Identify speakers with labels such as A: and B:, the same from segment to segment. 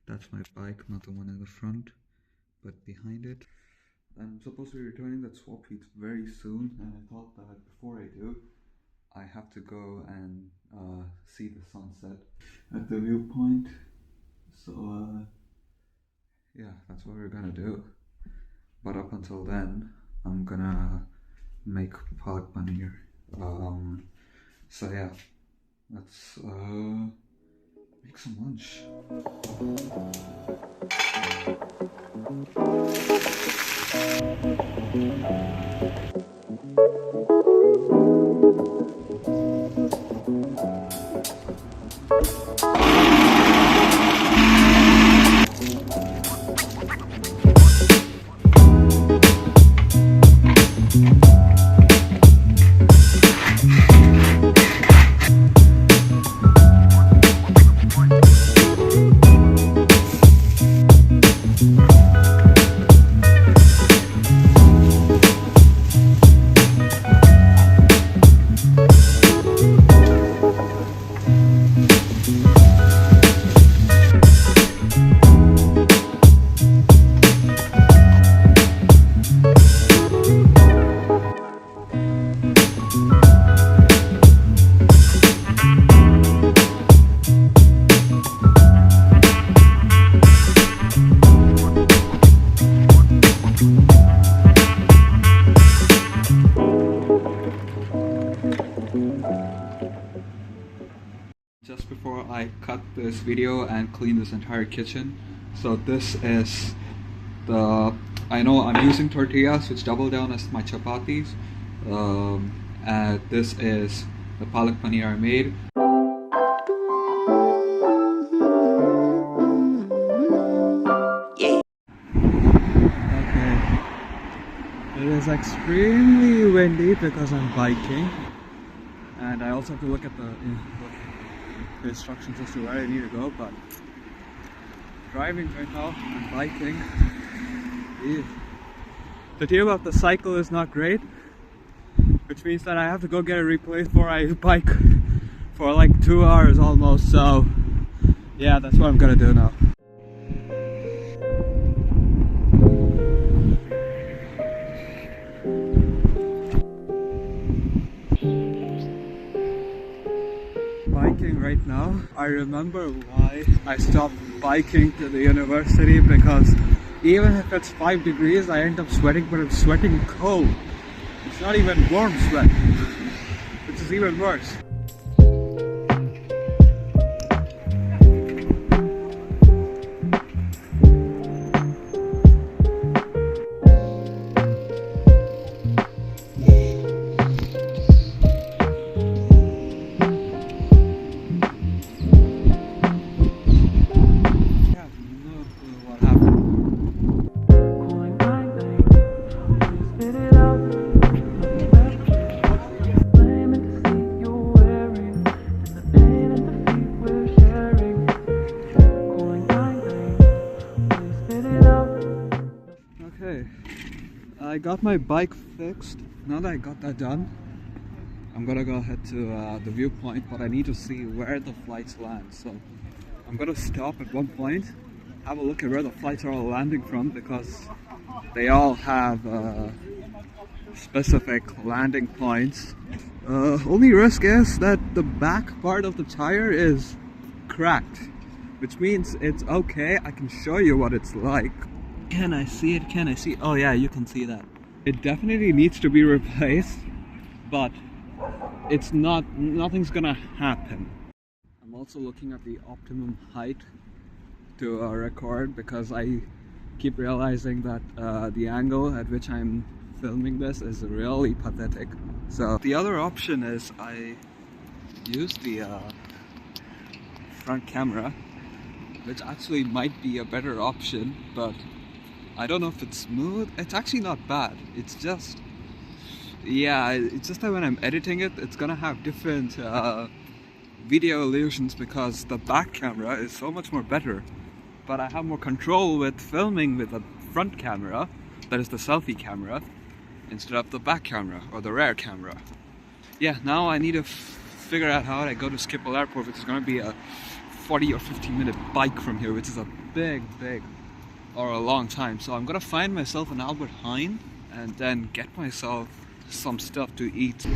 A: That's my bike, not the one in the front, but behind it. I'm supposed to be returning that swap heat very soon, and I thought that before I do, I have to go and see the sunset at the viewpoint. So yeah, that's what we're gonna do. But up until then, I'm gonna make Palak paneer. So yeah, let's make some lunch. Just before I cut this video and clean this entire kitchen, so this is I know I'm using tortillas which double down as my chapatis, and this is the palak paneer I made. Okay, it is extremely windy because I'm biking, and I also have to look at the instructions as to where I need to go, but driving right now and biking. The thing about the cycle is not great, which means that I have to go get it replaced before I bike for like 2 hours almost, so yeah, that's what I'm gonna do now. Right now, I remember why I stopped biking to the university, because even if it's 5 degrees I end up sweating, but I'm sweating cold. It's not even warm sweat, which is even worse. I got my bike fixed. Now that I got that done, I'm gonna go ahead to the viewpoint, but I need to see where the flights land. So I'm gonna stop at one point, have a look at where the flights are all landing from, because they all have specific landing points. Only risk is that the back part of the tire is cracked, which means it's okay. I can show you what it's like. Can I see it? Can I see? Oh yeah, you can see that. It definitely needs to be replaced, but it's not, nothing's gonna happen. I'm also looking at the optimum height to record, because I keep realizing that the angle at which I'm filming this is really pathetic. So the other option is I use the front camera, which actually might be a better option, but I don't know if it's smooth. It's actually not bad. It's just, yeah, it's just that when I'm editing it, it's gonna have different video illusions, because the back camera is so much more better. But I have more control with filming with the front camera, that is the selfie camera, instead of the back camera or the rear camera. Yeah, now I need to figure out how I go to Schiphol Airport, which is gonna be a 40 or 50-minute bike from here, which is a big or a long time. So I'm gonna find myself an Albert Heijn and then get myself some stuff to eat. I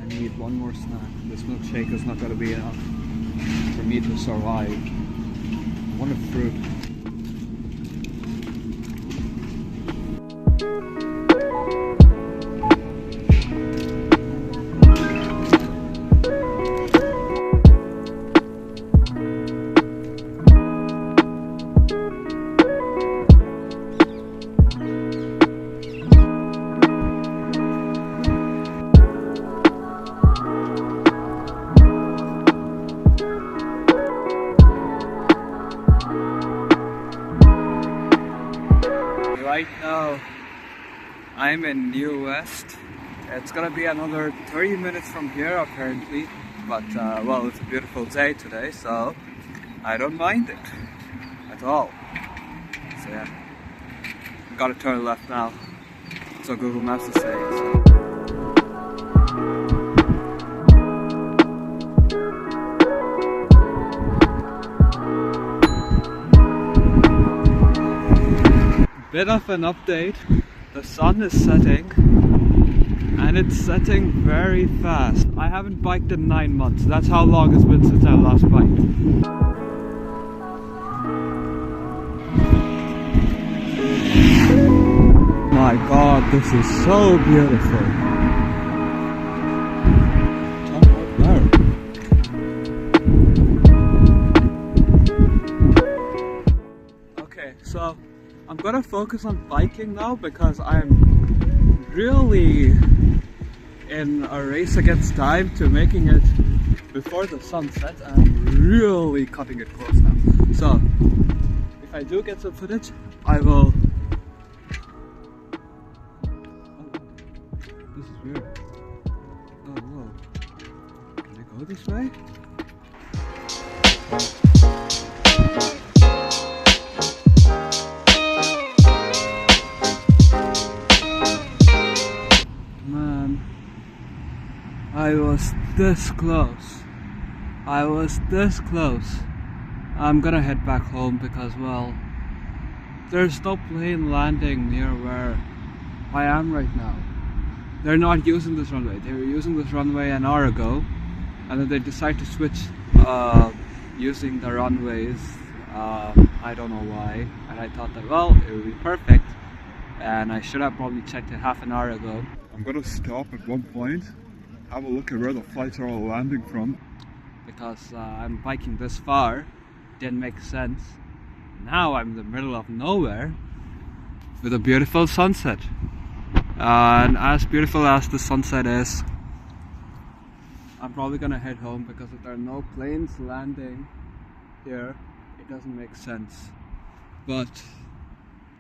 A: need one more snack. This milkshake is not gonna be enough for me to survive. I want a fruit. Right now, I'm in New West. It's gonna be another 30 minutes from here apparently, but well, it's a beautiful day today, so I don't mind it at all. So yeah, gotta turn left now. So Google Maps is saying. So. Bit of an update. The sun is setting and it's setting very fast. I haven't biked in 9 months. That's how long it's been since I last biked. My god, this is so beautiful. Okay, so I'm gonna focus on biking now because I'm really in a race against time to making it before the sun sets. I'm really cutting it close now. So if I do get some footage, I will. Oh, this is weird. Oh whoa. Can I go this way? I was this close. I was this close. I'm gonna head back home because, well, there's no plane landing near where I am right now. They're not using this runway. They were using this runway an hour ago, and then they decided to switch using the runways. I don't know why. And I thought that, well, it would be perfect, and I should have probably checked it half an hour ago. I'm gonna stop at one point, have a look at where the flights are all landing from, because I'm biking this far. Didn't make sense. Now I'm in the middle of nowhere with a beautiful sunset, and as beautiful as the sunset is, I'm probably gonna head home because if there are no planes landing here, it doesn't make sense. But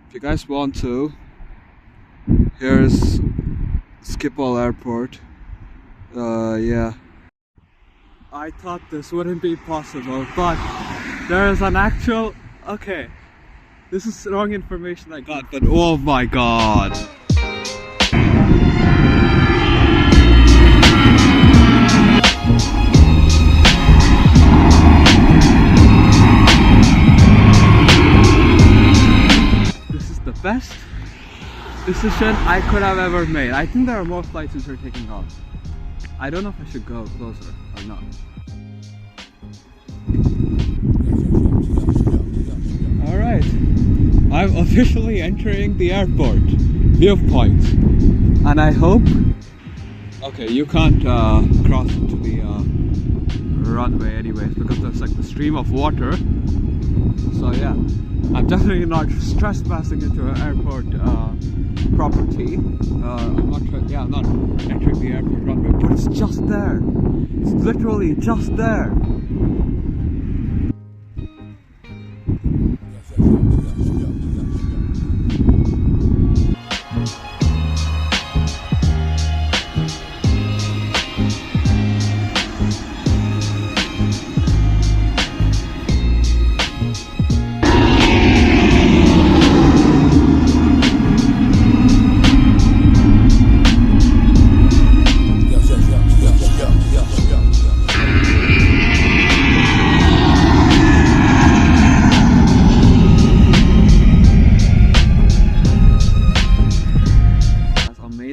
A: if you guys want to, here's Schiphol Airport. Yeah, I thought this wouldn't be possible, but there is an actual. Okay, this is wrong information I got, but oh my god. This is the best decision I could have ever made. I think there are more flights which are taking off. I don't know if I should go closer or not. Alright, I'm officially entering the airport, viewpoint, and I hope... Okay, you can't cross into the runway anyways because there's like the stream of water. So yeah, I'm definitely not trespassing into an airport property. I'm not entering the airport runway, but it's just there. It's literally just there.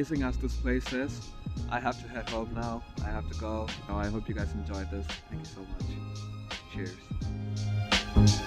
A: amazing as this place is, I have to head home now. I have to go. I hope you guys enjoyed this. Thank you so much. Cheers.